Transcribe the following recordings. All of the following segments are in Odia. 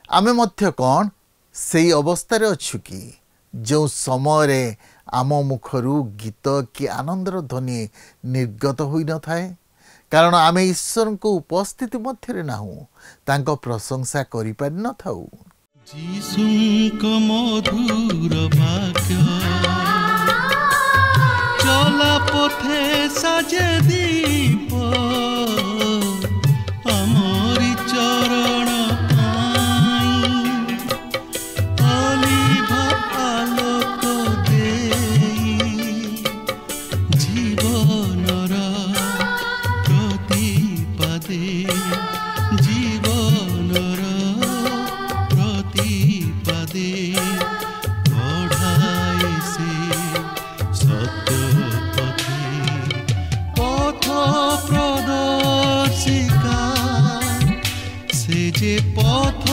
आमे मध्य कौन से अवस्था अच्छु कि जो समय आम मुखरू गीत कि आनंदर ध्वनि निर्गत होई न थाए कारण आमे ईश्वर को उपस्थिति मध्य नाहू तांको प्रशंसा करि पारि न थाऊ। जीसुंको मधुर वाक्य चला पथे साजे दीप आमरी चरण अलिभा आलोक देई जीवनर प्रतिपदे जीवनर प्रतिपदे बढ़ाए से सत्य पथे पथ प्रदर्शिका से जे पथ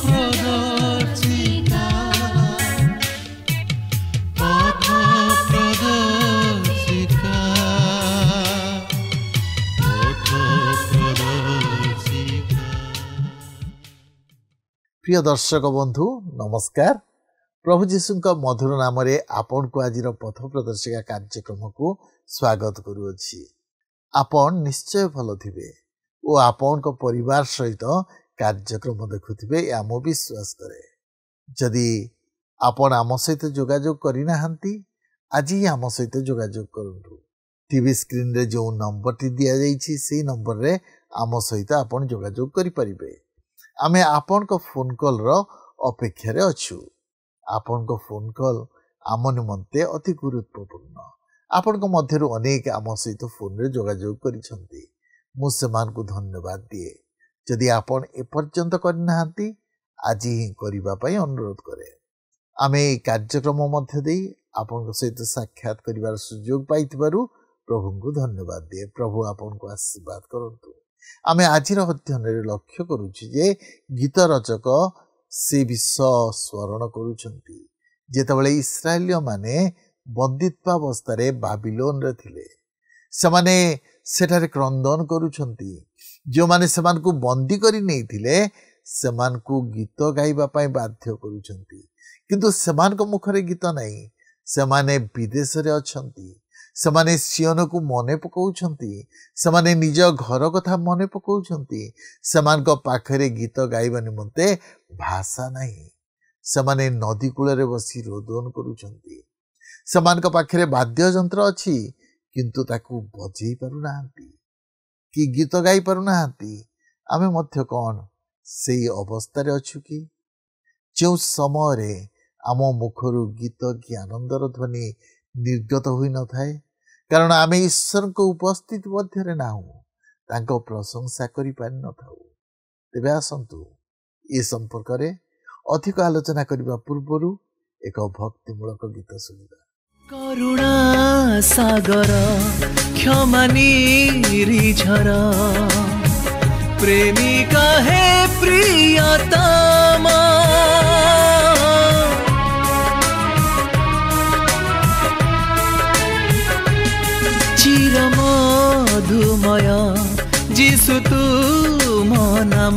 प्रदर्शिका पथ प्रदर्शिका पथ प्रदर्शिका। प्रिय दर्शक बंधु नमस्कार। प्रभु जीशु मधुर नाम रे आपण को आज पथ प्रदर्शिका कार्यक्रम को स्वागत करुअछि। आपण निश्चय भल थिबे ओ आपण को परिवार सहित कार्यक्रम देखुथिबे या मो विश्वास करे। जदि आपण आम सहित जोगाजोग करिना हंती आज ही आम सहित जोगाजोग करंतु। टीवी स्क्रीन रे जो नंबर टी दिया जाइछि सेही नंबर रे आम सहित आपण जोगाजोग करि परिबे। आमे आपण को फोन कॉल रो अपेक्षा रे अछु। आपण को फोन कॉल आम निमंते अति गुरुत्वपूर्ण। आपण को मध्यरु अनेक आम सहित फोन रे जोगाजोग करिसंती मु सेमान को धन्यवाद दिए। जदि आपण एपर्यंत करनाहांती आज ही करिबा पई अनुरोध करे। आमे कार्यक्रम मध्य देई आपण को सहित साक्षात करिवार सुयोग पाइतिबारु प्रभु को धन्यवाद दिए। प्रभु आपण को आशीर्वाद करंतु। आमे आजिर अध्ययन रे लक्ष्य करूछि जे गीत रचक से विषय स्मरण करूछंती जेतबेले इस्राएलिय माने बंदित्वावस्था रे बाबिलोन रे थिले। समाने सेठारे क्रंदन करूछंती। जो माने समान को बंदी करी नहीं थिले समान को गीत गाइबा पई बाध्य करूछंती किंतु समान को मुखरे गीत नहीं। समाने विदेश रे अछंती। समाने सियोन को मने पकाउछंती। समाने निज घर कथा मने पकाउछंती। समान को पाखरे गीत गाइबा निमंते भाषा नहीं। समाने नदी कूल रे बसी रोदन करूछंती। समान को पाखरे वाद्य यंत्र अछि किंतु ताकू बजै पारु नाहंती कि गीत गाई पारु नाहंती। आमे मध्य कोन सेही अवस्था रे अछु कि जो समय रे आम मुखरु गीत कि आनंदर ध्वनि निर्गत होई न थाए कारण आमे ईश्वर को उपस्थिति मध्य नाहू तांको प्रशंसा करि पारि न थाऊ। तेबे आसंतु ए संपर्क रे अधिक आलोचना करिबा पूर्वरु एक भक्तिमूलक गीत सुनिबा। करुणा सागर क्षमा निरीझर प्रेमिका हे प्रियतमा चिरमधुमय जीशु तुम नाम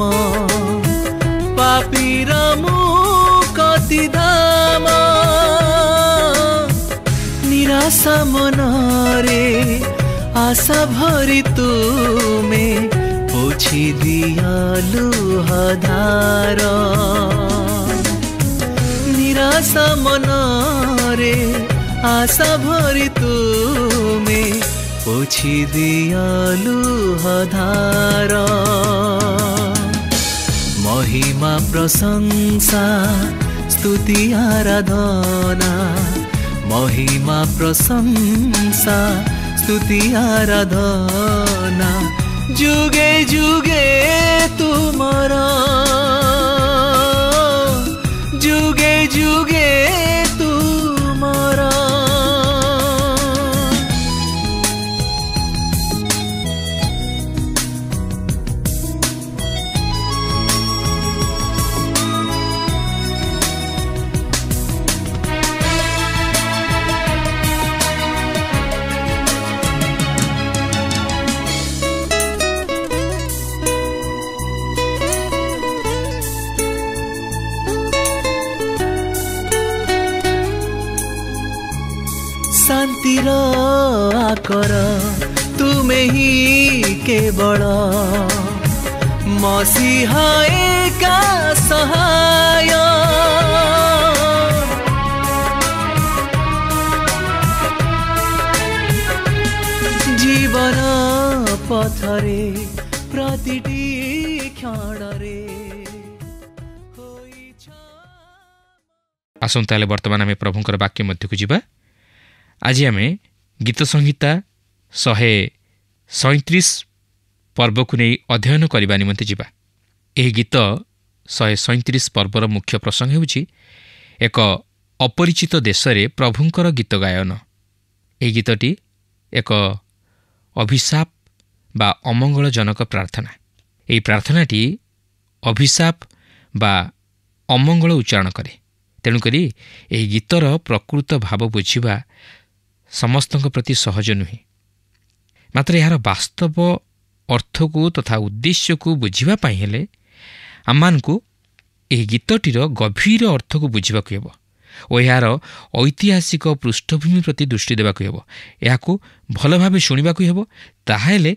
पापीर मुक्ति धाम निराशा मनरे आशा भरी तुमे पोछि दिया लुहधार निराशा मनरे आशा भरी तुमे पोछि दिया लुहधार महिमा प्रशंसा स्तुति आराधना महिमा प्रशंसा स्तुति आराधना जुगे जुगे तुमरा जुगे जुगे तुमरा। ପ୍ରୀତିର ଆକର ତୁମେ ହିଁ କେବଳ ମସିହା ଏକା ସହାୟ ଜୀବନ ପଥରେ ପ୍ରତିଟି କ୍ଷଣରେ ଆସନ୍ତୁ ତାହେଲେ ବର୍ତ୍ତମାନ ଆମେ ପ୍ରଭୁଙ୍କର ବାକ୍ୟ ମଧ୍ୟକୁ ଯିବା। ଆଜି ଆମେ ଗୀତ ସଂହିତା 137 ପର୍ବକୁ ନେଇ ଅଧ୍ୟୟନ କରିବା ନିମନ୍ତେ ଯିବା। ଏହି ଗୀତ 137 ପର୍ବର ମୁଖ୍ୟ ପ୍ରସଙ୍ଗ ହେଉଛି ଏକ ଅପରିଚିତ ଦେଶରେ ପ୍ରଭୁଙ୍କର ଗୀତ ଗାୟନ। ଏହି ଗୀତଟି ଏକ ଅଭିଶାପ ବା ଅମଙ୍ଗଳଜନକ ପ୍ରାର୍ଥନା। ଏହି ପ୍ରାର୍ଥନାଟି ଅଭିଶାପ ବା ଅମଙ୍ଗଳ ଉଚ୍ଚାରଣ କରେ। ତେଣୁକରି ଏହି ଗୀତର ପ୍ରକୃତ ଭାବ ବୁଝିବା ସମସ୍ତଙ୍କ ପ୍ରତି ସହଜ ନୁହେଁ। ମାତ୍ର ଏହାର ବାସ୍ତବ ଅର୍ଥକୁ ତଥା ଉଦ୍ଦେଶ୍ୟକୁ ବୁଝିବା ପାଇଁ ହେଲେ ଆମମାନଙ୍କୁ ଏହି ଗୀତଟିର ଗଭୀର ଅର୍ଥକୁ ବୁଝିବାକୁ ହେବ ଓ ଏହାର ଐତିହାସିକ ପୃଷ୍ଠଭୂମି ପ୍ରତି ଦୃଷ୍ଟି ଦେବାକୁ ହେବ। ଏହାକୁ ଭଲ ଭାବେ ଶୁଣିବାକୁ ହେବ। ତାହେଲେ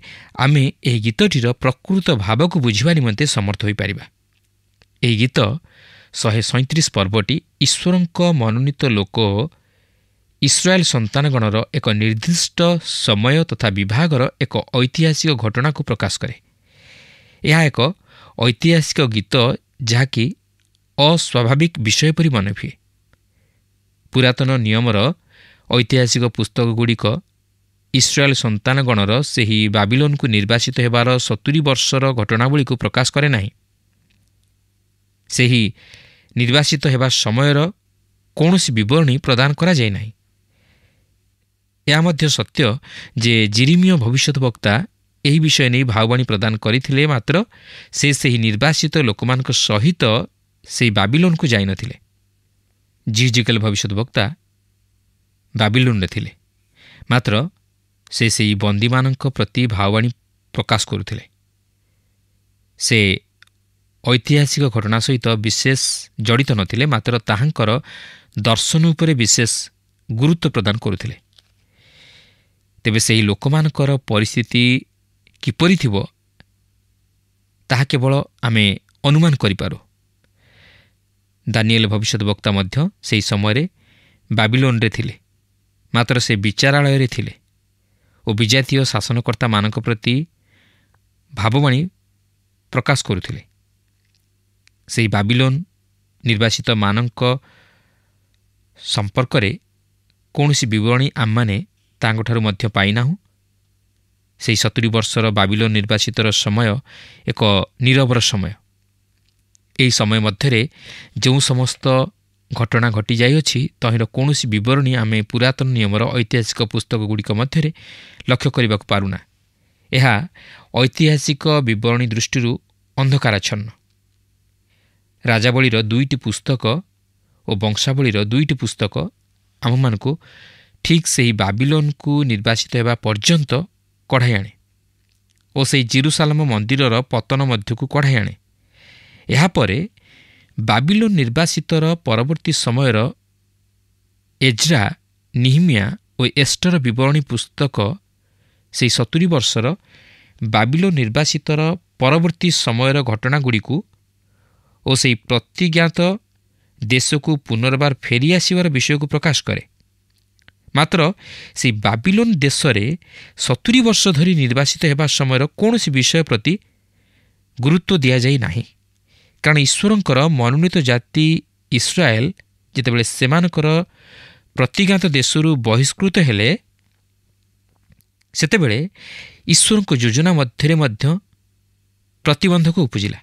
ଆମେ ଏହି ଗୀତଟିର ପ୍ରକୃତ ଭାବକୁ ବୁଝିବା ନିମନ୍ତେ ସମର୍ଥ ହୋଇପାରିବା। ଏହି ଗୀତ 137 ପର୍ବଟି ଈଶ୍ୱରଙ୍କ ମନୋନୀତ ଲୋକ ଇସ୍ରାଏଲ ସନ୍ତାନଗଣର ଏକ ନିର୍ଦ୍ଦିଷ୍ଟ ସମୟ ତଥା ବିଭାଗର ଏକ ଐତିହାସିକ ଘଟଣାକୁ ପ୍ରକାଶ କରେ। ଏହା ଏକ ଐତିହାସିକ ଗୀତ ଯାହାକି ଅସ୍ୱାଭାବିକ ବିଷୟ ପରି ମନେ ହୁଏ। ପୁରାତନ ନିୟମର ଐତିହାସିକ ପୁସ୍ତକଗୁଡ଼ିକ ଇସ୍ରାଏଲ ସନ୍ତାନଗଣର ସେହି ବାବିଲୋନକୁ ନିର୍ବାସିତ ହେବାର 70 ବର୍ଷର ଘଟଣାବଳୀକୁ ପ୍ରକାଶ କରେ ନାହିଁ। ସେହି ନିର୍ବାସିତ ହେବା ସମୟର କୌଣସି ବିବରଣୀ ପ୍ରଦାନ କରାଯାଏ ନାହିଁ। ଏହା ମଧ୍ୟ ସତ୍ୟ ଯେ ଜିରିମିୟ ଭବିଷ୍ୟତ ବକ୍ତା ଏହି ବିଷୟ ନେଇ ଭାବବାଣୀ ପ୍ରଦାନ କରିଥିଲେ, ମାତ୍ର ସେ ସେହି ନିର୍ବାସିତ ଲୋକମାନଙ୍କ ସହିତ ସେହି ବାବିଲୋନକୁ ଯାଇନଥିଲେ। ଜିହିଜିକେଲ ଭବିଷ୍ୟତ ବକ୍ତା ବାବିଲୋନରେ ଥିଲେ, ମାତ୍ର ସେ ସେହି ବନ୍ଦୀମାନଙ୍କ ପ୍ରତି ଭାବବାଣୀ ପ୍ରକାଶ କରୁଥିଲେ। ସେ ଐତିହାସିକ ଘଟଣା ସହିତ ବିଶେଷ ଜଡ଼ିତ ନଥିଲେ, ମାତ୍ର ତାହାଙ୍କର ଦର୍ଶନ ଉପରେ ବିଶେଷ ଗୁରୁତ୍ୱ ପ୍ରଦାନ କରୁଥିଲେ। ତେବେ ସେହି ଲୋକମାନଙ୍କର ପରିସ୍ଥିତି କିପରି ଥିବ ତାହା କେବଳ ଆମେ ଅନୁମାନ କରିପାରୁ। ଦାନିଏଲ ଭବିଷ୍ୟତ ବକ୍ତା ମଧ୍ୟ ସେହି ସମୟରେ ବାବିଲୋନରେ ଥିଲେ, ମାତ୍ର ସେ ବିଚାରାଳୟରେ ଥିଲେ ଓ ବିଜାତୀୟ ଶାସନକର୍ତ୍ତାମାନଙ୍କ ପ୍ରତି ଭାବବାଣୀ ପ୍ରକାଶ କରୁଥିଲେ। ସେହି ବାବିଲୋନ ନିର୍ବାସିତମାନଙ୍କ ସମ୍ପର୍କରେ କୌଣସି ବିବରଣୀ ଆମମାନେ ତାଙ୍କଠାରୁ ମଧ୍ୟ ପାଇନାହୁଁ। ସେହି 70 ବର୍ଷର ବାବିଲୋନ ନିର୍ବାସିତର ସମୟ ଏକ ନୀରବର ସମୟ। ଏହି ସମୟ ମଧ୍ୟରେ ଯେଉଁ ସମସ୍ତ ଘଟଣା ଘଟିଯାଇଅଛି ତହିଁର କୌଣସି ବିବରଣୀ ଆମେ ପୁରାତନ ନିୟମର ଐତିହାସିକ ପୁସ୍ତକଗୁଡ଼ିକ ମଧ୍ୟରେ ଲକ୍ଷ୍ୟ କରିବାକୁ ପାରୁନା। ଏହା ଐତିହାସିକ ବିବରଣୀ ଦୃଷ୍ଟିରୁ ଅନ୍ଧକାରାଚ୍ଛନ୍ନ। ରାଜାବଳୀର 2ଟି ପୁସ୍ତକ ଓ ବଂଶାବଳୀର 2ଟି ପୁସ୍ତକ ଆମମାନଙ୍କୁ ଠିକ୍ ସେହି ବାବିଲୋନକୁ ନିର୍ବାସିତ ହେବା ପର୍ଯ୍ୟନ୍ତ କଢ଼ାଇ ଆଣେ ଓ ସେହି ଜେରୁସାଲେମ ମନ୍ଦିରର ପତନ ମଧ୍ୟକୁ କଢ଼ାଇ ଆଣେ। ଏହାପରେ ବାବିଲୋନ ନିର୍ବାସିତର ପରବର୍ତ୍ତୀ ସମୟର ଏଜ୍ରା, ନିହମିଆ ଓ ଏଷ୍ଟର ବିବରଣୀ ପୁସ୍ତକ ସେହି 70 ବର୍ଷର ବାବିଲୋନ ନିର୍ବାସିତର ପରବର୍ତ୍ତୀ ସମୟର ଘଟଣାଗୁଡ଼ିକୁ ଓ ସେହି ପ୍ରତିଜ୍ଞାତ ଦେଶକୁ ପୁନର୍ବାର ଫେରିଆସିବାର ବିଷୟକୁ ପ୍ରକାଶ କରେ। ମାତ୍ର ସେହି ବାବିଲୋନ ଦେଶରେ 70 ବର୍ଷ ଧରି ନିର୍ବାସିତ ହେବା ସମୟର କୌଣସି ବିଷୟ ପ୍ରତି ଗୁରୁତ୍ୱ ଦିଆଯାଇ ନାହିଁ, କାରଣ ଈଶ୍ୱରଙ୍କର ମନୋନୀତ ଜାତି ଇସ୍ରାଏଲ ଯେତେବେଳେ ସେମାନଙ୍କର ପ୍ରତିଜ୍ଞାତ ଦେଶରୁ ବହିଷ୍କୃତ ହେଲେ, ସେତେବେଳେ ଈଶ୍ୱରଙ୍କ ଯୋଜନା ମଧ୍ୟରେ ମଧ୍ୟ ପ୍ରତିବନ୍ଧକ ଉପୁଜିଲା।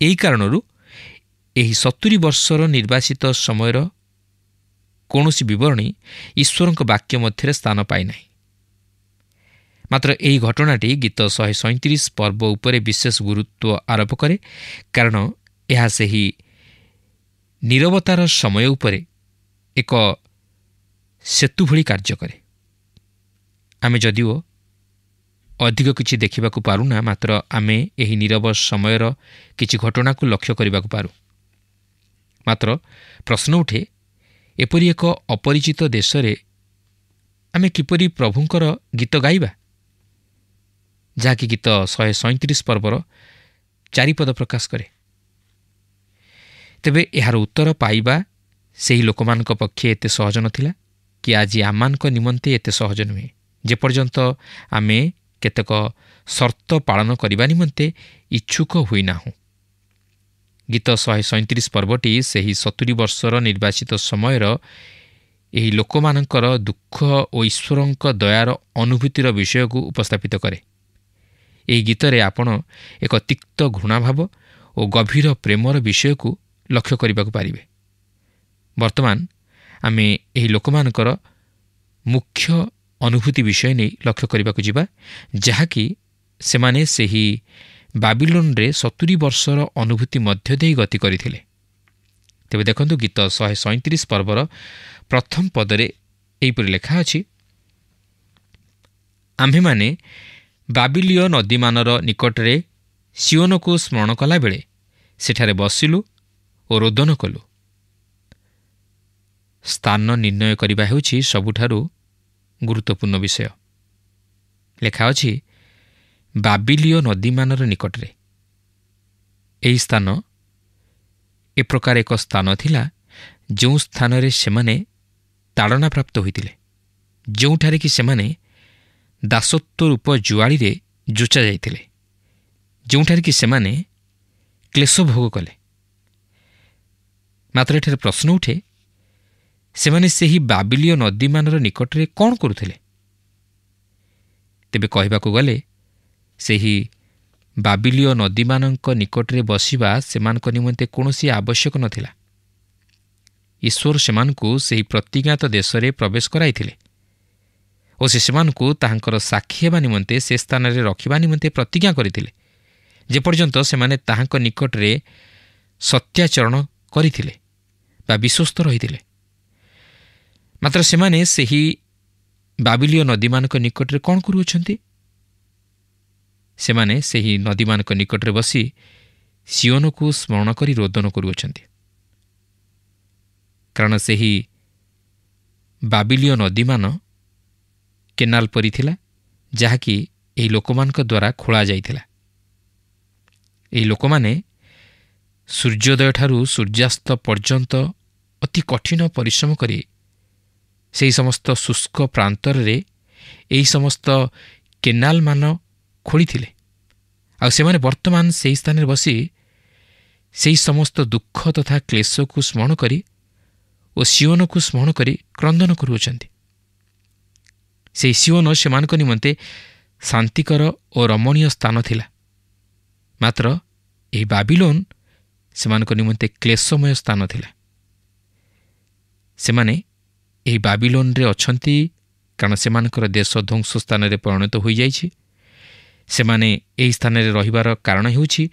ଏହି କାରଣରୁ ଏହି 70 ବର୍ଷର ନିର୍ବାସିତ ସମୟର କୌଣସି ବିବରଣୀ ଈଶ୍ୱରଙ୍କ ବାକ୍ୟ ମଧ୍ୟରେ ସ୍ଥାନ ପାଇନାହିଁ। ମାତ୍ର ଏହି ଘଟଣାଟି ଗୀତ 137 ପର୍ବ ଉପରେ ବିଶେଷ ଗୁରୁତ୍ୱ ଆରୋପ କରେ, କାରଣ ଏହା ସେହି ନୀରବତାର ସମୟ ଉପରେ ଏକ ସେତୁ ଭଳି କାର୍ଯ୍ୟ କରେ। ଆମେ ଯଦିଓ ଅଧିକ କିଛି ଦେଖିବାକୁ ପାରୁନା, ମାତ୍ର ଆମେ ଏହି ନୀରବ ସମୟର କିଛି ଘଟଣାକୁ ଲକ୍ଷ୍ୟ କରିବାକୁ ପାରୁ। ମାତ୍ର ପ୍ରଶ୍ନ ଉଠେ, ଏପରି ଏକ ଅପରିଚିତ ଦେଶରେ ଆମେ କିପରି ପ୍ରଭୁଙ୍କର ଗୀତ ଗାଇବା, ଯାହାକି ଗୀତ 137 ପର୍ବର 4 ପଦ ପ୍ରକାଶ କରେ। ତେବେ ଏହାର ଉତ୍ତର ପାଇବା ସେହି ଲୋକମାନଙ୍କ ପକ୍ଷେ ଏତେ ସହଜ ନଥିଲା କି ଆଜି ଆମମାନଙ୍କ ନିମନ୍ତେ ଏତେ ସହଜ ନୁହେଁ, ଯେପର୍ଯ୍ୟନ୍ତ ଆମେ କେତେକ ସର୍ତ୍ତ ପାଳନ କରିବା ନିମନ୍ତେ ଇଚ୍ଛୁକ ହୋଇନାହୁଁ। ଗୀତ 137 ପର୍ବଟି ସେହି 70 ବର୍ଷର ନିର୍ବାଚିତ ସମୟର ଏହି ଲୋକମାନଙ୍କର ଦୁଃଖ ଓ ଈଶ୍ୱରଙ୍କ ଦୟାର ଅନୁଭୂତିର ବିଷୟକୁ ଉପସ୍ଥାପିତ କରେ। ଏହି ଗୀତରେ ଆପଣ ଏକ ତିକ୍ତ ଘୃଣାଭାବ ଓ ଗଭୀର ପ୍ରେମର ବିଷୟକୁ ଲକ୍ଷ୍ୟ କରିବାକୁ ପାରିବେ। ବର୍ତ୍ତମାନ ଆମେ ଏହି ଲୋକମାନଙ୍କର ମୁଖ୍ୟ ଅନୁଭୂତି ବିଷୟ ନେଇ ଲକ୍ଷ୍ୟ କରିବାକୁ ଯିବା, ଯାହାକି ସେମାନେ ସେହି ବାବିଲୋନରେ 70 ବର୍ଷର ଅନୁଭୂତି ମଧ୍ୟ ଦେଇ ଗତି କରିଥିଲେ। ତେବେ ଦେଖନ୍ତୁ, ଗୀତ 137 ପର୍ବର ପ୍ରଥମ ପଦରେ ଏହିପରି ଲେଖା ଅଛି, ଆମ୍ଭେମାନେ ବାବିଲୀୟ ନଦୀମାନର ନିକଟରେ ସିଓନକୁ ସ୍ମରଣ କଲାବେଳେ ସେଠାରେ ବସିଲୁ ଓ ରୋଦନ କଲୁ। ସ୍ଥାନ ନିର୍ଣ୍ଣୟ କରିବା ହେଉଛି ସବୁଠାରୁ ଗୁରୁତ୍ୱପୂର୍ଣ୍ଣ ବିଷୟ। ଲେଖା ଅଛି ବାବିଲୀୟ ନଦୀମାନର ନିକଟରେ। ଏହି ସ୍ଥାନ ଏ ପ୍ରକାର ଏକ ସ୍ଥାନ ଥିଲା ଯେଉଁ ସ୍ଥାନରେ ସେମାନେ ତାଡ଼ନାପ୍ରାପ୍ତ ହୋଇଥିଲେ, ଯେଉଁଠାରେ କି ସେମାନେ ଦାସତ୍ୱ ରୂପ ଜୁଆଳିରେ ଯୋଚା ଯାଇଥିଲେ, ଯେଉଁଠାରେ କି ସେମାନେ କ୍ଲେଶ ଭୋଗ କଲେ। ମାତ୍ର ଏଠାରେ ପ୍ରଶ୍ନ ଉଠେ, ସେମାନେ ସେହି ବାବିଲୀୟ ନଦୀମାନର ନିକଟରେ କ'ଣ କରୁଥିଲେ? ତେବେ କହିବାକୁ ଗଲେ ସେହି ବାବିଲୀୟ ନଦୀମାନଙ୍କ ନିକଟରେ ବସିବା ସେମାନଙ୍କ ନିମନ୍ତେ କୌଣସି ଆବଶ୍ୟକ ନଥିଲା। ଈଶ୍ୱର ସେମାନଙ୍କୁ ସେହି ପ୍ରତିଜ୍ଞାତ ଦେଶରେ ପ୍ରବେଶ କରାଇଥିଲେ ଓ ସେମାନଙ୍କୁ ତାହାଙ୍କର ସାକ୍ଷୀ ହେବା ନିମନ୍ତେ ସେ ସ୍ଥାନରେ ରଖିବା ନିମନ୍ତେ ପ୍ରତିଜ୍ଞା କରିଥିଲେ, ଯେପର୍ଯ୍ୟନ୍ତ ସେମାନେ ତାହାଙ୍କ ନିକଟରେ ସତ୍ୟାଚରଣ କରିଥିଲେ ବା ବିଶ୍ୱସ୍ତ ରହିଥିଲେ। ମାତ୍ର ସେମାନେ ସେହି ବାବିଲୀୟ ନଦୀମାନଙ୍କ ନିକଟରେ କ'ଣ କରୁଅଛନ୍ତି? ସେମାନେ ସେହି ନଦୀମାନଙ୍କ ନିକଟରେ ବସି ସିଓନକୁ ସ୍ମରଣ କରି ରୋଦନ କରୁଅଛନ୍ତି। କାରଣ ସେହି ବାବିଲୀୟ ନଦୀମାନ କେନାଲ ପରି ଥିଲା, ଯାହାକି ଏହି ଲୋକମାନଙ୍କ ଦ୍ୱାରା ଖୋଳାଯାଇଥିଲା। ଏହି ଲୋକମାନେ ସୂର୍ଯ୍ୟୋଦୟଠାରୁ ସୂର୍ଯ୍ୟାସ୍ତ ପର୍ଯ୍ୟନ୍ତ ଅତି କଠିନ ପରିଶ୍ରମ କରି ସେହି ସମସ୍ତ ଶୁଷ୍କ ପ୍ରାନ୍ତରରେ ଏହି ସମସ୍ତ କେନାଲମାନ ଖୋଳିଥିଲେ। ଆଉ ସେମାନେ ବର୍ତ୍ତମାନ ସେହି ସ୍ଥାନରେ ବସି ସେହି ସମସ୍ତ ଦୁଃଖ ତଥା କ୍ଲେଶକୁ ସ୍ମରଣ କରି ଓ ସିଓନକୁ ସ୍ମରଣ କରି କ୍ରନ୍ଦନ କରୁଅଛନ୍ତି। ସେହି ସିଓନ ସେମାନଙ୍କ ନିମନ୍ତେ ଶାନ୍ତିକର ଓ ରମଣୀୟ ସ୍ଥାନ ଥିଲା, ମାତ୍ର ଏହି ବାବିଲୋନ ସେମାନଙ୍କ ନିମନ୍ତେ କ୍ଲେଶମୟ ସ୍ଥାନ ଥିଲା। ସେମାନେ ଏହି ବାବିଲୋନରେ ଅଛନ୍ତି କାରଣ ସେମାନଙ୍କର ଦେଶ ଧ୍ୱଂସ ସ୍ଥାନରେ ପରିଣତ ହୋଇଯାଇଛି। ସେମାନେ ଏହି ସ୍ଥାନରେ ରହିବାର କାରଣ ହେଉଛି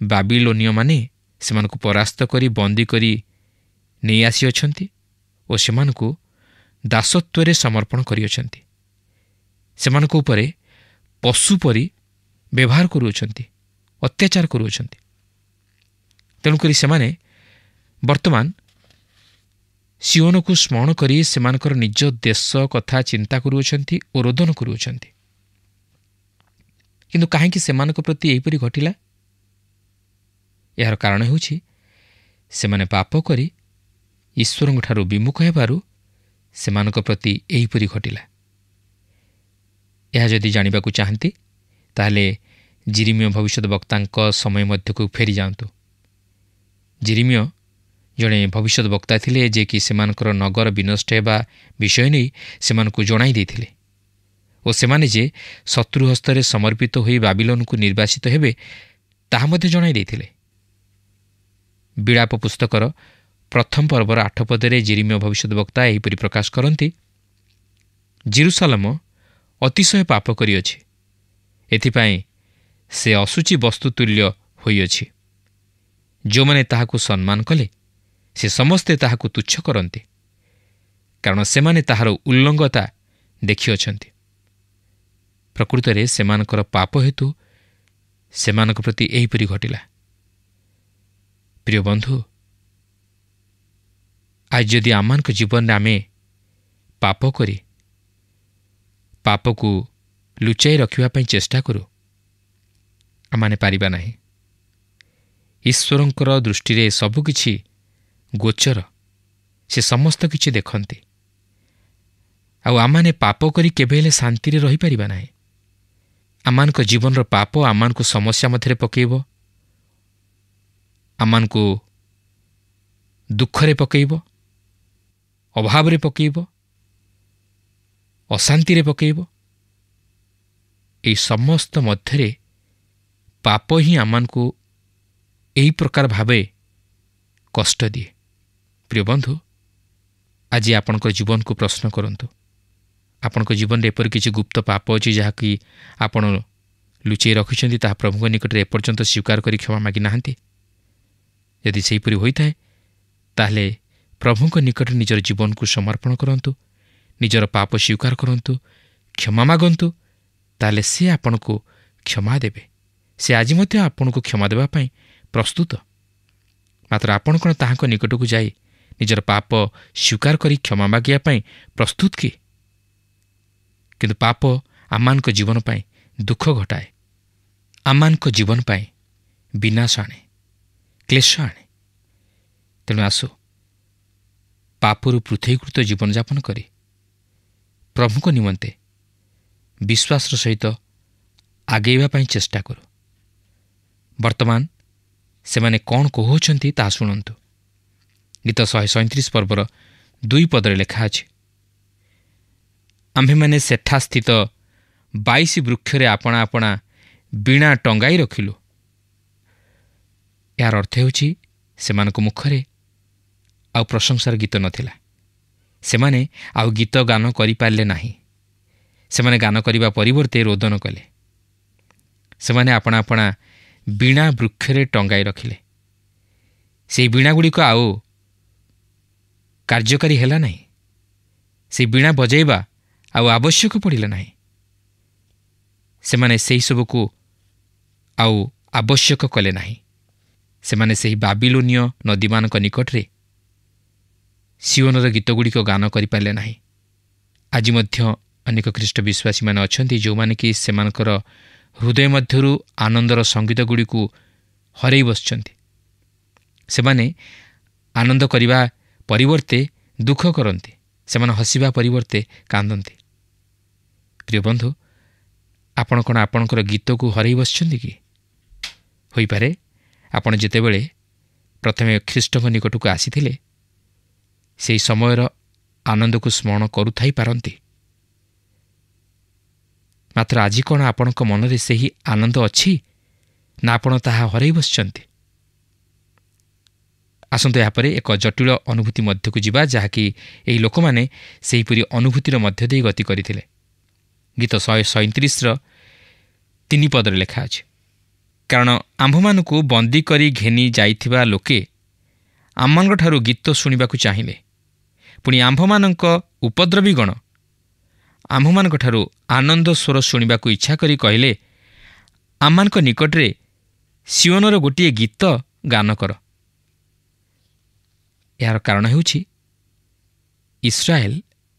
ବାବିଲୋନୀୟମାନେ ସେମାନଙ୍କୁ ପରାସ୍ତ କରି ବନ୍ଦୀ କରି ନେଇ ଆସିଅଛନ୍ତି ଓ ସେମାନଙ୍କୁ ଦାସତ୍ୱରେ ସମର୍ପଣ କରିଅଛନ୍ତି। ସେମାନଙ୍କ ଉପରେ ପଶୁ ପରି ବ୍ୟବହାର କରୁଅଛନ୍ତି, ଅତ୍ୟାଚାର କରୁଅଛନ୍ତି। ତେଣୁକରି ସେମାନେ ବର୍ତ୍ତମାନ ସିଓନକୁ ସ୍ମରଣ କରି ସେମାନଙ୍କର ନିଜ ଦେଶ କଥା ଚିନ୍ତା କରୁଅଛନ୍ତି ଓ ରୋଦନ କରୁଅଛନ୍ତି। କିନ୍ତୁ କାହିଁକି ସେମାନଙ୍କ ପ୍ରତି ଏହିପରି ଘଟିଲା? ଏହାର କାରଣ ହେଉଛି ସେମାନେ ପାପ କରି ଈଶ୍ୱରଙ୍କଠାରୁ ବିମୁଖ ହେବାରୁ ସେମାନଙ୍କ ପ୍ରତି ଏହିପରି ଘଟିଲା। ଏହା ଯଦି ଜାଣିବାକୁ ଚାହାନ୍ତି, ତାହେଲେ ଜିରିମିୟ ଭବିଷ୍ୟତ ବକ୍ତାଙ୍କ ସମୟ ମଧ୍ୟକୁ ଫେରିଯାଆନ୍ତୁ। ଜିରିମିୟ ଜଣେ ଭବିଷ୍ୟତ ବକ୍ତା ଥିଲେ, ଯିଏକି ସେମାନଙ୍କର ନଗର ବିନଷ୍ଟ ହେବା ବିଷୟ ନେଇ ସେମାନଙ୍କୁ ଜଣାଇ ଦେଇଥିଲେ ଓ ସେମାନେ ଯେ ଶତ୍ରୁ ହସ୍ତରେ ସମର୍ପିତ ହୋଇ ବାବିଲୋନକୁ ନିର୍ବାସିତ ହେବେ ତାହା ମଧ୍ୟ ଜଣାଇ ଦେଇଥିଲେ। ବିଳାପ ପୁସ୍ତକର ପ୍ରଥମ ପର୍ବର 8 ପଦରେ ଜିରିମିୟ ଭବିଷ୍ୟତ ବକ୍ତା ଏହିପରି ପ୍ରକାଶ କରନ୍ତି, ଜେରୁସାଲେମ ଅତିଶୟ ପାପ କରିଅଛି, ଏଥିପାଇଁ ସେ ଅଶୁଚି ବସ୍ତୁ ତୁଲ୍ୟ ହୋଇଅଛି। ଯେଉଁମାନେ ତାହାକୁ ସମ୍ମାନ କଲେ ସେ ସମସ୍ତେ ତାହାକୁ ତୁଚ୍ଛ କରନ୍ତି, କାରଣ ସେମାନେ ତାହାର ଉଲ୍ଲଙ୍ଘତା ଦେଖିଅଛନ୍ତି। ପ୍ରକୃତରେ ସେମାନଙ୍କର ପାପ ହେତୁ ସେମାନଙ୍କ ପ୍ରତି ଏହିପରି ଘଟିଲା। ପ୍ରିୟ ବନ୍ଧୁ, ଆଜି ଯଦି ଆମମାନଙ୍କ ଜୀବନରେ ଆମେ ପାପ କରି ପାପକୁ ଲୁଚାଇ ରଖିବା ପାଇଁ ଚେଷ୍ଟା କରୁ, ଆମମାନେ ପାରିବା ନାହିଁ। ଈଶ୍ୱରଙ୍କର ଦୃଷ୍ଟିରେ ସବୁକିଛି ଗୋଚର, ସେ ସମସ୍ତ କିଛି ଦେଖନ୍ତି। ଆଉ ଆମମାନେ ପାପ କରି କେବେ ହେଲେ ଶାନ୍ତିରେ ରହିପାରିବା ନାହିଁ। ଆମମାନଙ୍କ ଜୀବନର ପାପ ଆମମାନଙ୍କୁ ସମସ୍ୟା ମଧ୍ୟରେ ପକାଇବ, ଆମମାନଙ୍କୁ ଦୁଃଖରେ ପକାଇବ, ଅଭାବରେ ପକାଇବ, ଅଶାନ୍ତିରେ ପକାଇବ। ଏହି ସମସ୍ତ ମଧ୍ୟରେ ପାପ ହିଁ ଆମମାନଙ୍କୁ ଏହି ପ୍ରକାର ଭାବେ କଷ୍ଟ ଦିଏ। ପ୍ରିୟ ବନ୍ଧୁ, ଆଜି ଆପଣଙ୍କ ଜୀବନକୁ ପ୍ରଶ୍ନ କରନ୍ତୁ। ଆପଣଙ୍କ ଜୀବନରେ ଏପରି କିଛି ଗୁପ୍ତ ପାପ ଅଛି ଯାହାକି ଆପଣ ଲୁଚାଇ ରଖିଛନ୍ତି, ତାହା ପ୍ରଭୁଙ୍କ ନିକଟରେ ଏପର୍ଯ୍ୟନ୍ତ ସ୍ୱୀକାର କରି କ୍ଷମା ମାଗି ନାହାନ୍ତି? ଯଦି ସେହିପରି ହୋଇଥାଏ, ତାହେଲେ ପ୍ରଭୁଙ୍କ ନିକଟରେ ନିଜର ଜୀବନକୁ ସମର୍ପଣ କରନ୍ତୁ, ନିଜର ପାପ ସ୍ୱୀକାର କରନ୍ତୁ, କ୍ଷମା ମାଗନ୍ତୁ। ତାହେଲେ ସେ ଆପଣଙ୍କୁ କ୍ଷମା ଦେବେ। ସେ ଆଜି ମଧ୍ୟ ଆପଣଙ୍କୁ କ୍ଷମା ଦେବା ପାଇଁ ପ୍ରସ୍ତୁତ। ମାତ୍ର ଆପଣ କ'ଣ ତାହାଙ୍କ ନିକଟକୁ ଯାଇ ନିଜର ପାପ ସ୍ୱୀକାର କରି କ୍ଷମା ମାଗିବା ପାଇଁ ପ୍ରସ୍ତୁତ କି? କିନ୍ତୁ ପାପ ଆମମାନଙ୍କ ଜୀବନ ପାଇଁ ଦୁଃଖ ଘଟାଏ, ଆମମାନଙ୍କ ଜୀବନ ପାଇଁ ବିନାଶ ଆଣେ, କ୍ଲେଶ ଆଣେ। ତେଣୁ ଆସୁ ପାପରୁ ପୃଥକୀକୃତ ଜୀବନଯାପନ କରି ପ୍ରଭୁଙ୍କ ନିମନ୍ତେ ବିଶ୍ୱାସର ସହିତ ଆଗେଇବା ପାଇଁ ଚେଷ୍ଟା କରୁ। ବର୍ତ୍ତମାନ ସେମାନେ କ'ଣ କହୁଛନ୍ତି ତାହା ଶୁଣନ୍ତୁ। ଗୀତ 137 ପର୍ବର 2 ପଦରେ ଲେଖା ଅଛି, ଆମ୍ଭେମାନେ ସେଠା ସ୍ଥିତ 22 ବୃକ୍ଷରେ ଆପଣା ଆପଣା ବୀଣା ଟଙ୍ଗାଇ ରଖିଲୁ। ଏହାର ଅର୍ଥ ହେଉଛି ସେମାନଙ୍କ ମୁଖରେ ଆଉ ପ୍ରଶଂସାର ଗୀତ ନଥିଲା। ସେମାନେ ଆଉ ଗୀତ ଗାନ କରିପାରିଲେ ନାହିଁ। ସେମାନେ ଗାନ କରିବା ପରିବର୍ତ୍ତେ ରୋଦନ କଲେ। ସେମାନେ ଆପଣା ଆପଣା ବୀଣା ବୃକ୍ଷରେ ଟଙ୍ଗାଇ ରଖିଲେ। ସେହି ବୀଣାଗୁଡ଼ିକ ଆଉ କାର୍ଯ୍ୟକାରୀ ହେଲା ନାହିଁ। ସେହି ବୀଣା ବଜାଇବା ଆଉ ଆବଶ୍ୟକ ପଡ଼ିଲା ନାହିଁ। ସେମାନେ ସେହିସବୁକୁ ଆଉ ଆବଶ୍ୟକ କଲେ ନାହିଁ। ସେମାନେ ସେହି ବାବିଲୋନୀୟ ନଦୀମାନଙ୍କ ନିକଟରେ ସିଓନର ଗୀତଗୁଡ଼ିକ ଗାନ କରିପାରିଲେ ନାହିଁ। ଆଜି ମଧ୍ୟ ଅନେକ ଖ୍ରୀଷ୍ଟ ବିଶ୍ୱାସୀମାନେ ଅଛନ୍ତି ଯେଉଁମାନେ କି ସେମାନଙ୍କର ହୃଦୟ ମଧ୍ୟରୁ ଆନନ୍ଦର ସଙ୍ଗୀତଗୁଡ଼ିକୁ ହରାଇ ବସିଛନ୍ତି। ସେମାନେ ଆନନ୍ଦ କରିବା ପରିବର୍ତ୍ତେ ଦୁଃଖ କରନ୍ତି। ସେମାନେ ହସିବା ପରିବର୍ତ୍ତେ କାନ୍ଦନ୍ତି। ପ୍ରିୟ ବନ୍ଧୁ, ଆପଣ କ'ଣ ଆପଣଙ୍କର ଗୀତକୁ ହରାଇ ବସିଛନ୍ତି କି? ହୋଇପାରେ ଆପଣ ଯେତେବେଳେ ପ୍ରଥମେ ଖ୍ରୀଷ୍ଟଙ୍କ ନିକଟକୁ ଆସିଥିଲେ, ସେହି ସମୟର ଆନନ୍ଦକୁ ସ୍ମରଣ କରୁଥାଇପାରନ୍ତି। ମାତ୍ର ଆଜି କ'ଣ ଆପଣଙ୍କ ମନରେ ସେହି ଆନନ୍ଦ ଅଛି, ନା ଆପଣ ତାହା ହରାଇ ବସିଛନ୍ତି? ଆସନ୍ତୁ ଏହାପରେ ଏକ ଜଟିଳ ଅନୁଭୂତି ମଧ୍ୟକୁ ଯିବା, ଯାହାକି ଏହି ଲୋକମାନେ ସେହିପରି ଅନୁଭୂତିର ମଧ୍ୟ ଦେଇ ଗତି କରିଥିଲେ। ଗୀତ 137ର 3 ପଦରେ ଲେଖା ଅଛି, କାରଣ ଆମ୍ଭମାନଙ୍କୁ ବନ୍ଦୀ କରି ଘେନି ଯାଇଥିବା ଲୋକେ ଆମମାନଙ୍କଠାରୁ ଗୀତ ଶୁଣିବାକୁ ଚାହିଁଲେ। ପୁଣି ଆମ୍ଭମାନଙ୍କ ଉପଦ୍ରବୀଗଣ ଆମ୍ଭମାନଙ୍କଠାରୁ ଆନନ୍ଦ ସ୍ୱର ଶୁଣିବାକୁ ଇଚ୍ଛା କରି କହିଲେ, ଆମମାନଙ୍କ ନିକଟରେ ସିଓନର ଗୋଟିଏ ଗୀତ ଗାନ କର। ଏହାର କାରଣ ହେଉଛି ଇସ୍ରାଏଲ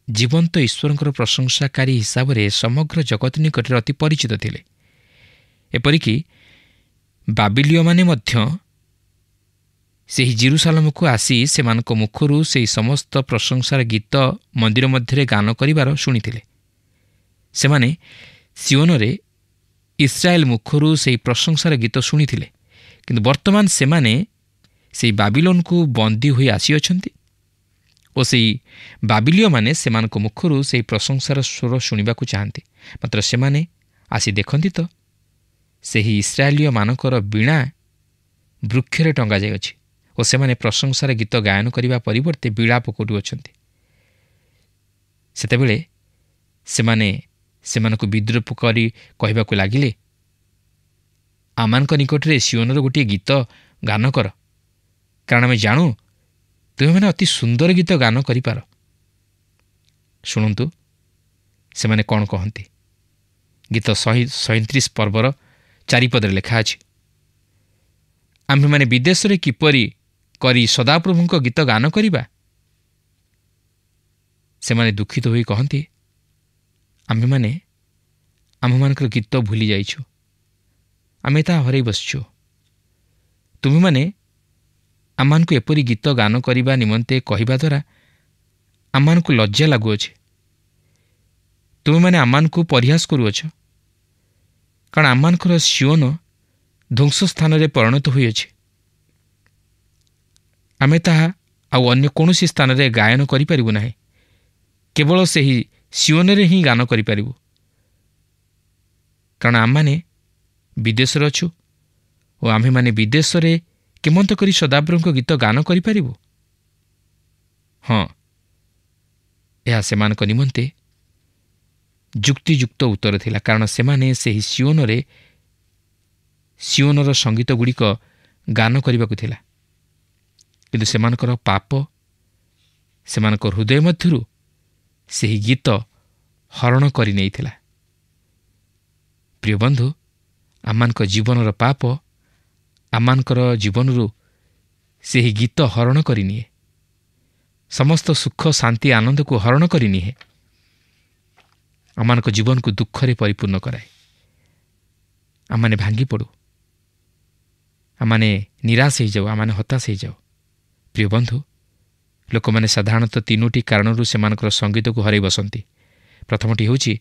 ଜୀବନ୍ତ ଈଶ୍ୱରଙ୍କର ପ୍ରଶଂସାକାରୀ ହିସାବରେ ସମଗ୍ର ଜଗତ ନିକଟରେ ଅତି ପରିଚିତ ଥିଲେ। ଏପରିକି ବାବିଲୀୟମାନେ ମଧ୍ୟ ସେହି ଜେରୁସାଲେମକୁ ଆସି ସେମାନଙ୍କ ମୁଖରୁ ସେହି ସମସ୍ତ ପ୍ରଶଂସାର ଗୀତ ମନ୍ଦିର ମଧ୍ୟରେ ଗାନ କରିବାର ଶୁଣିଥିଲେ। ସେମାନେ ସିଓନରେ ଇସ୍ରାଏଲ ମୁଖରୁ ସେହି ପ୍ରଶଂସାର ଗୀତ ଶୁଣିଥିଲେ। କିନ୍ତୁ ବର୍ତ୍ତମାନ ସେମାନେ ସେହି ବାବିଲୋନକୁ ବନ୍ଦୀ ହୋଇ ଆସିଅଛନ୍ତି ଓ ସେହି ବାବିଲୀୟମାନେ ସେମାନଙ୍କ ମୁଖରୁ ସେହି ପ୍ରଶଂସାର ସ୍ୱର ଶୁଣିବାକୁ ଚାହାନ୍ତି। ମାତ୍ର ସେମାନେ ଆସି ଦେଖନ୍ତି ତ ସେହି ଇସ୍ରାଏଲୀୟମାନଙ୍କର ବୀଣା ବୃକ୍ଷରେ ଟଙ୍ଗାଯାଇଅଛି ଓ ସେମାନେ ପ୍ରଶଂସାର ଗୀତ ଗାୟନ କରିବା ପରିବର୍ତ୍ତେ ବିଳାପ କରୁଅଛନ୍ତି। ସେତେବେଳେ ସେମାନେ ସେମାନଙ୍କୁ ବିଦ୍ରୂପ କରି କହିବାକୁ ଲାଗିଲେ, ଆମମାନଙ୍କ ନିକଟରେ ସିଓନର ଗୋଟିଏ ଗୀତ ଗାନ କର, କାରଣ ଆମେ ଜାଣୁ ତୁମେମାନେ ଅତି ସୁନ୍ଦର ଗୀତ ଗାନ କରିପାର। ଶୁଣନ୍ତୁ ସେମାନେ କ'ଣ କହନ୍ତି। ଗୀତ 137 ପର୍ବର 4 ପଦରେ ଲେଖା ଅଛି, ଆମ୍ଭେମାନେ ବିଦେଶରେ କିପରି କରି ସଦାପ୍ରଭୁଙ୍କ ଗୀତ ଗାନ କରିବା? ସେମାନେ ଦୁଃଖିତ ହୋଇ କହନ୍ତି, आम्भेमाने आम्भमानकर गीत भूली जाइछु, आमे ताहा हराई बसिछु। तुम्हेमाने आम्मानकु एपरि गीत गान करिबा निमंते कहिबा द्वारा आम्मानकु लज्जा लागुअछि। तुम्हेमाने आम्मानकु परिहास करुअछ, कारण आम्मानकर सियोन ध्वंस स्थान रे परिणत होइअछि। आमे ताहा आउ अन्य कौनसी स्थान रे गायन करिपारिबु नाही, केवल सेही सियोन रे ही गान करिपारिबु, कारण आम्माने विदेश रे अछु और आम्भे माने विदेश रे केमंत करी सदाब्रंक गीत गान करिपारिबु। हाँ, यह सेमानक निमंते जुक्तियुक्त उत्तर थिला, कारण सेमाने सेही सियोन रे सियोनर संगीत गुड़िक गान करबाकु थिला, किंतु सेमानकर पाप सेमानकर हृदय मध्यरु सेही गीत हरण करि नेइथिला। प्रिय बंधु, आमानक जीवनर पाप आमानकर जीवनरु सेही गीत हरण करिनिए, समस्त सुख शांति आनंद को हरण करिनिए, आमानक जीवन को दुखरे परिपूर्ण कराए। आमाने भांगी पड़ू, आमाने निराश हो जाओ, आमाने हताश हो जाओ। प्रिय बंधु, लोक मैंने साधारणतः तीनोटी कारणरू सेमानकर संगीत को हराई बसंती। प्रथमटी होची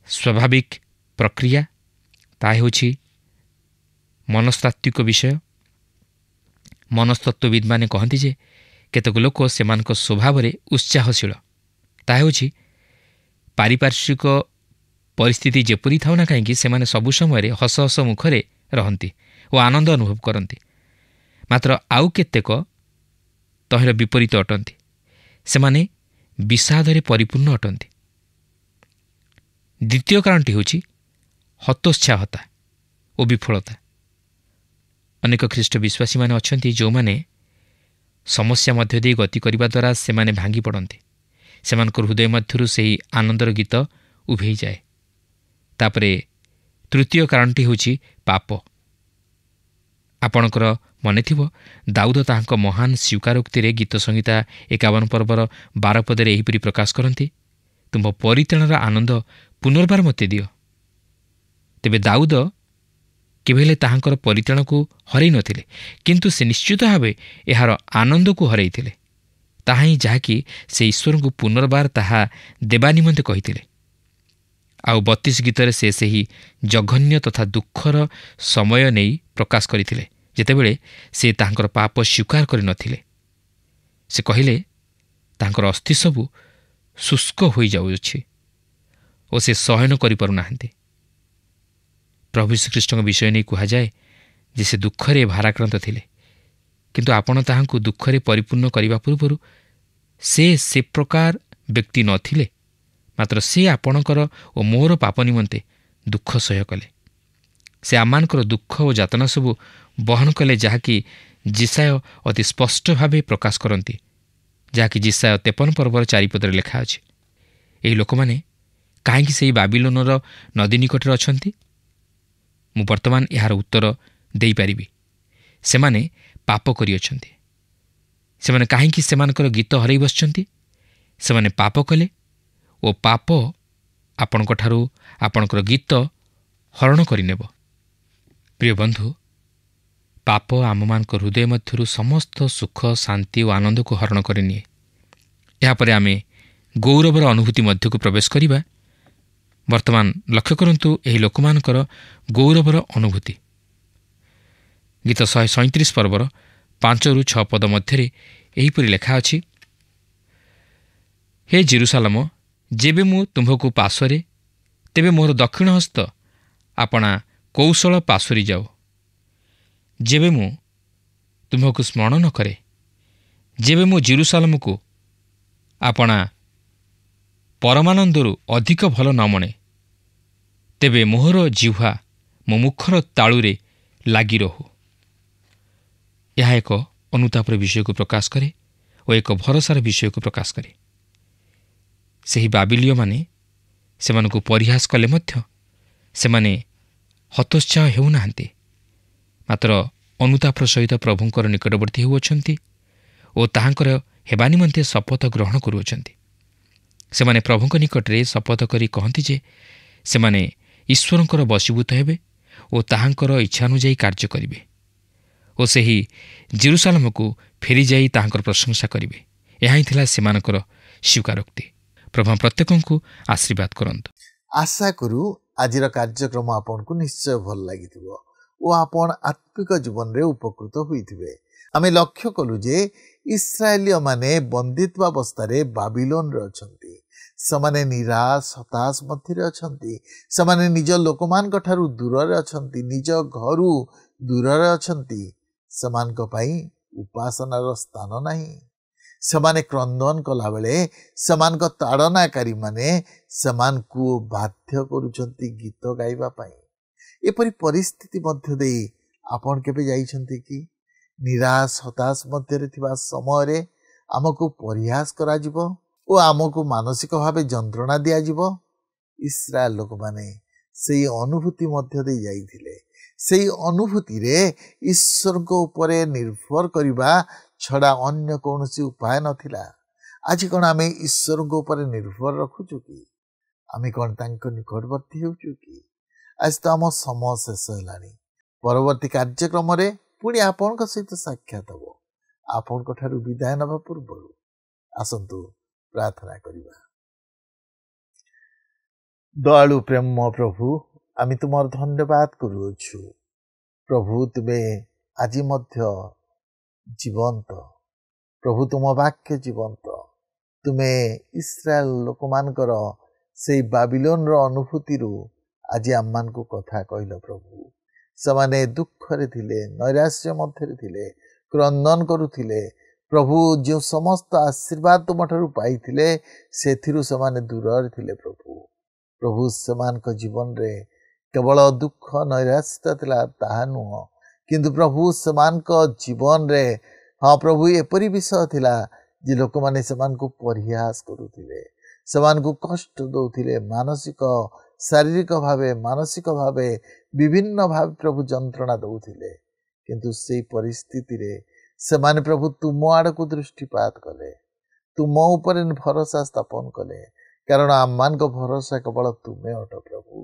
स्वाभाविक प्रक्रिया, ता होची मनस्तात्विक विषय। मनस्तत्वविद माने कहती जे केतक लोक सेमानक स्वभाव रे उत्साहशील, ता होची पारिपार्श्विक परिस्थिति जेपरी थाउ ना कहीं सेमाने सबु समय हस हस मुखरे रहंती और आनंद अनुभव करती। मात्र आउ केतेक तहिर विपरीत अटंती, सेमाने विषादरे परिपूर्ण अटंती। द्वितीय कारणटी होची हतोत्साहता और विफलता। अनेक ख्रीष्ट विश्वासी माने अछंती जो माने समस्या मध्य दे गति करिबा द्वारा सेमाने भांगी पड़ती, सेमानकर हृदय मध्यरु सेही आनंदर गीत उभेई जाए। तापरे तृतीय कारणटी होची पाप। आपणकर मने थिबो दाऊद ताहांक महान स्वीकारोक्ति रे गीत संहिता 51 पर्वर 12 पदरे एहिपरि प्रकाश करती, तुम परित्राणर आनंद पुनर्बार मते दियो। तेबे दाऊद केबेले ताहांकर परित्राण को हरई नथिले, किंतु से निश्चित भावे एहार आनंद को हरई थिले। ताहा ही जहाँकि से ईश्वर को पुनर्बार ताहा देवा निमंते कहिथिले। आउ 32 गीतरे से सही जघन्य तथा दुखर समय नहीं प्रकाश करथिले, जेतेबेले से ताहांकर पाप स्वीकार करि नथिले। से कहिले ताहांकर अस्थि सबु शुष्क होई जाउछि और से सहन करि पारु नाहंती। प्रभु श्रीकृष्ण विषय नहीं कहा जाए जे से दुखरे भाराक्रांत थिले, किंतु आपण ताहांकु दुखरे परिपूर्ण करिबा पूर्वरु से प्रकार व्यक्ति नथिले, मात्र से आपणकर और मोर पाप निमंते दुख सह्य कले। से आमानकर दुख और यातना सबु बहन कले, जहाँकि जिसाय अति स्पष्ट भावे प्रकाश करती, जहाँकि जिसाय 53 पर्वर 4 पदरे लेखा अछि। एही लोक माने काहेकि सेही बाबिलोनर नदी निकटरे अछंती? मु वर्तमान यार उत्तर देई पारिबी। सेमाने पाप करि अछंती। सेमाने काहेकि सेमानकर गीत हरई बसचंती? सेमाने पाप कले ओ पाप आपणक ठारू आपणकर गीत हरण करिनेब। प्रिय बंधु, पाप आममानक हृदय मध्यरु समस्त सुख शांति और आनंद को हरण करिनिए। यापर आमे गौरवर अनुभूति मध्य को प्रवेश करिबा। वर्तमान लक्ष्य करंतु एही लोकमानकर गौरवर अनुभूति। गीत 137 पर्वर 5 ରୁ 6 पद मध्यरे एहीपरि लेखा अछि, हे जेरुसालेम, जेबे मु तुम्भकु पाशरे, तेबे मोर दक्षिण हस्त आपणा कौशल पाशरी जाओ। जेबे मु तुम्भकु स्मरण न करे, जेबे मु जेरुसालेम को आपणा परमानंदरु अधिक भल न मणे, तेबे मोहर जिह्वा मो मुखर तालुरे लागी रहू। यह एक अनुतापर विषय को प्रकाश करे और एक भरोसार विषय को प्रकाश करे। सेही बाबिलीय माने सेमानकु परिहास कले मध्य सेमाने हतोत्साह हेउनाहांती, मात्र अनुतापर सहित प्रभुंकर निकटवर्ती हेउअछंती और ताहांकर हेबा निमंते शपथ ग्रहण करुअछंती। ସେମାନେ ପ୍ରଭୁଙ୍କ ନିକଟରେ ଶପଥ କରି କହନ୍ତି ଯେ ସେମାନେ ଈଶ୍ୱରଙ୍କର ବଶୀଭୂତ ହେବେ ଓ ତାହାଙ୍କର ଇଚ୍ଛା ଅନୁଯାୟୀ କାର୍ଯ୍ୟ କରିବେ ଓ ସେହି ଜେରୁସାଲେମକୁ ଫେରିଯାଇ ତାହାଙ୍କର ପ୍ରଶଂସା କରିବେ। ଏହା ହିଁ ଥିଲା ସେମାନଙ୍କର ସ୍ୱୀକାରୋକ୍ତି। ପ୍ରଭୁ ପ୍ରତ୍ୟେକଙ୍କୁ ଆଶୀର୍ବାଦ କରନ୍ତୁ। ଆଶା କରୁ ଆଜିର କାର୍ଯ୍ୟକ୍ରମ ଆପଣଙ୍କୁ ନିଶ୍ଚୟ ଭଲ ଲାଗିଥିବ ଓ ଆପଣ ଆତ୍ମିକ ଜୀବନରେ ଉପକୃତ ହୋଇଥିବେ। ଆମେ ଲକ୍ଷ୍ୟ କଲୁ ଯେ ଇସ୍ରାଏଲୀୟମାନେ ବନ୍ଦିତ୍ୱ ଅବସ୍ଥାରେ ବାବିଲୋନରେ ଅଛନ୍ତି। ସେମାନେ ନିରାଶ ହତାଶ ମଧ୍ୟରେ ଅଛନ୍ତି। ସେମାନେ ନିଜ ଲୋକମାନଙ୍କ ଠାରୁ ଦୂରରେ ଅଛନ୍ତି, ନିଜ ଘରୁ ଦୂରରେ ଅଛନ୍ତି। ସେମାନଙ୍କ ପାଇଁ ଉପାସନାର ସ୍ଥାନ ନାହିଁ। ସେମାନେ କ୍ରନ୍ଦନ କଲାବେଳେ ସେମାନଙ୍କ ତାଡ଼ନାକାରୀମାନେ ସେମାନଙ୍କୁ ବାଧ୍ୟ କରୁଛନ୍ତି ଗୀତ ଗାଇବା ପାଇଁ। ଏପରି ପରିସ୍ଥିତି ମଧ୍ୟ ଦେଇ ଆପଣ କେବେ ଯାଇଛନ୍ତି କି? ନିରାଶ ହତାଶ ମଧ୍ୟରେ ଥିବା ସମୟରେ ଆମକୁ ପରିହାସ କରାଯିବ ଓ ଆମକୁ ମାନସିକ ଭାବେ ଯନ୍ତ୍ରଣା ଦିଆଯିବ। ଇସ୍ରାଏଲ ଲୋକମାନେ ସେହି ଅନୁଭୂତି ମଧ୍ୟ ଦେଇ ଯାଇଥିଲେ। ସେହି ଅନୁଭୂତିରେ ଈଶ୍ୱରଙ୍କ ଉପରେ ନିର୍ଭର କରିବା ଛଡ଼ା ଅନ୍ୟ କୌଣସି ଉପାୟ ନଥିଲା। ଆଜି କ'ଣ ଆମେ ଈଶ୍ୱରଙ୍କ ଉପରେ ନିର୍ଭର ରଖୁଛୁ କି? ଆମେ କ'ଣ ତାଙ୍କ ନିକଟବର୍ତ୍ତୀ ହେଉଛୁ କି? ଆଜି ତ ଆମ ସମୟ ଶେଷ ହେଲାଣି। ପରବର୍ତ୍ତୀ କାର୍ଯ୍ୟକ୍ରମରେ ପୁଣି ଆପଣଙ୍କ ସହିତ ସାକ୍ଷାତ ହେବ। ଆପଣଙ୍କ ଠାରୁ ବିଦାୟ ନେବା ପୂର୍ବରୁ ଆସନ୍ତୁ ପ୍ରାର୍ଥନା କରିବା। ଦୟାଳୁ ପ୍ରେମ ପ୍ରଭୁ, ଆମେ ତୁମର ଧନ୍ୟବାଦ କରୁଅଛୁ। ପ୍ରଭୁ, ତୁମେ ଆଜି ମଧ୍ୟ ଜୀବନ୍ତ। ପ୍ରଭୁ, ତୁମ ବାକ୍ୟ ଜୀବନ୍ତ। ତୁମେ ଇସ୍ରାଏଲ ଲୋକମାନଙ୍କର ସେଇ ବାବିଲୋନର ଅନୁଭୂତିରୁ ଆଜି ଆମମାନଙ୍କୁ କଥା କହିଲ। ପ୍ରଭୁ, ସେମାନେ ଦୁଃଖରେ ଥିଲେ, ନୈରାଶ୍ୟ ମଧ୍ୟରେ ଥିଲେ, କ୍ରନ୍ଦନ କରୁଥିଲେ। ପ୍ରଭୁ, ଯେଉଁ ସମସ୍ତ ଆଶୀର୍ବାଦ ତୁମଠାରୁ ପାଇଥିଲେ ସେଥିରୁ ସେମାନେ ଦୂରରେ ଥିଲେ। ପ୍ରଭୁ, ସେମାନଙ୍କ ଜୀବନରେ କେବଳ ଦୁଃଖ ନୈରାଶ୍ୟତା ଥିଲା ତାହା ନୁହଁ, କିନ୍ତୁ ପ୍ରଭୁ ସେମାନଙ୍କ ଜୀବନରେ ପ୍ରଭୁ ଏପରି ବିଷୟ ଥିଲା ଯେ ଲୋକମାନେ ସେମାନଙ୍କୁ ପରିହାସ କରୁଥିଲେ, ସେମାନଙ୍କୁ କଷ୍ଟ ଦେଉଥିଲେ, ମାନସିକ ଶାରୀରିକ ଭାବେ ମାନସିକ ଭାବେ ବିଭିନ୍ନ ଭାବେ ପ୍ରଭୁ ଯନ୍ତ୍ରଣା ଦେଉଥିଲେ। କିନ୍ତୁ ସେଇ ପରିସ୍ଥିତିରେ ସେମାନେ ପ୍ରଭୁ ତୁମ ଆଡ଼କୁ ଦୃଷ୍ଟିପାତ କଲେ, ତୁମ ଉପରେ ଭରସା ସ୍ଥାପନ କଲେ, କାରଣ ଆମମାନଙ୍କ ଭରସା କେବଳ ତୁମେ ଅଟ। ପ୍ରଭୁ,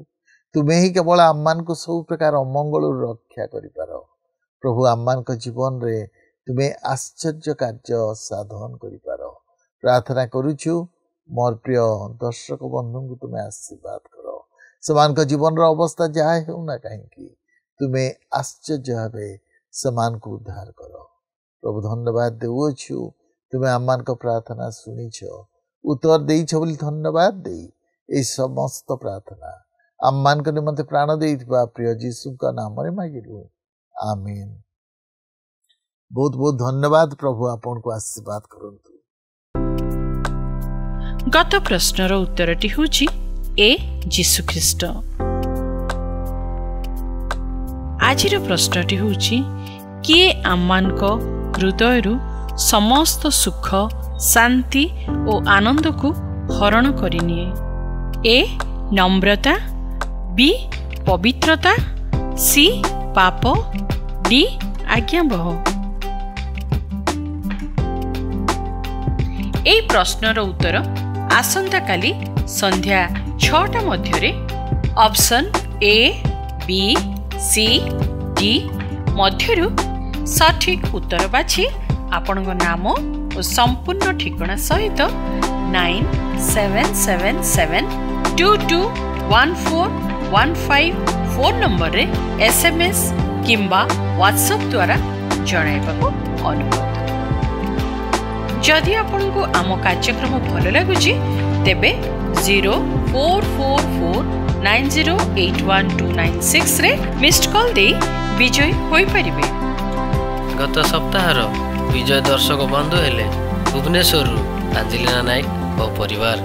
ତୁମେ ହିଁ କେବଳ ଆମମାନଙ୍କୁ ସବୁ ପ୍ରକାର ଅମଙ୍ଗଳରୁ ରକ୍ଷା କରିପାର। ପ୍ରଭୁ, ଆମମାନଙ୍କ ଜୀବନରେ ତୁମେ ଆଶ୍ଚର୍ଯ୍ୟ କାର୍ଯ୍ୟ ସାଧନ କରିପାର। ପ୍ରାର୍ଥନା କରୁଛୁ, ମୋର ପ୍ରିୟ ଦର୍ଶକ ବନ୍ଧୁଙ୍କୁ ତୁମେ ଆଶୀର୍ବାଦ କର। ସେମାନଙ୍କ ଜୀବନର ଅବସ୍ଥା ଯାହା ହେଉନା କାହିଁକି, ତୁମେ ଆଶ୍ଚର୍ଯ୍ୟ ଭାବେ ସେମାନଙ୍କୁ ଉଦ୍ଧାର କର। ପ୍ରଭୁ, ଧନ୍ୟବାଦ ଦେଉଅଛୁ, ତୁମେ ଆମମାନଙ୍କ ପ୍ରାର୍ଥନା ଶୁଣିଛ, ଉତ୍ତର ଦେଇଛ ବୋଲି ଧନ୍ୟବାଦ ଦେଇ ଏହି ସମସ୍ତ ପ୍ରାର୍ଥନା ଆମମାନଙ୍କ ନିମନ୍ତେ ପ୍ରାଣ ଦେଇଥିବା ପ୍ରିୟ ଯୀଶୁଙ୍କ ନାମରେ ମାଗିଲୁ, ଆମେନ୍। ବହୁତ ବହୁତ ଧନ୍ୟବାଦ। ପ୍ରଭୁ ଆପଣଙ୍କୁ ଆଶୀର୍ବାଦ କରନ୍ତୁ। ଗତ ପ୍ରଶ୍ନର ଉତ୍ତରଟି ହେଉଛି ଏ ଯୀଶୁଖ୍ରୀଷ୍ଟ। ଆଜିର ପ୍ରଶ୍ନଟି ହେଉଛି, କିଏ ଆମମାନଙ୍କ ହୃଦୟରୁ ସମସ୍ତ ସୁଖ ଶାନ୍ତି ଓ ଆନନ୍ଦକୁ ହରଣ କରିନିଏ? ଏ ନମ୍ରତା, ବି ପବିତ୍ରତା, ସି ପାପ, ଡି ଆଜ୍ଞାବହ। এই প্রশ্নর উত্তর আসন্তাকালি সন্ধ্যা 6টা মধ্যে option A, B, C, D মধ্যে সঠিক উত্তর বাছি আপনার নাম ও সম্পূর্ণ ঠিকনা সহিত 9777221415 ফোন নম্বরে SMS কিংবা WhatsApp দ্বারা জনাইবাকু অনুরোধ। जदि आपको आम कार्यक्रम भल लगुच तेबे 0444908126 रे मिस्ड कॉल दे विजय होई परिबे। गत सप्ताहर विजय दर्शक बंधु हेले भुवनेश्वर अंजलिना नायक और परिवार।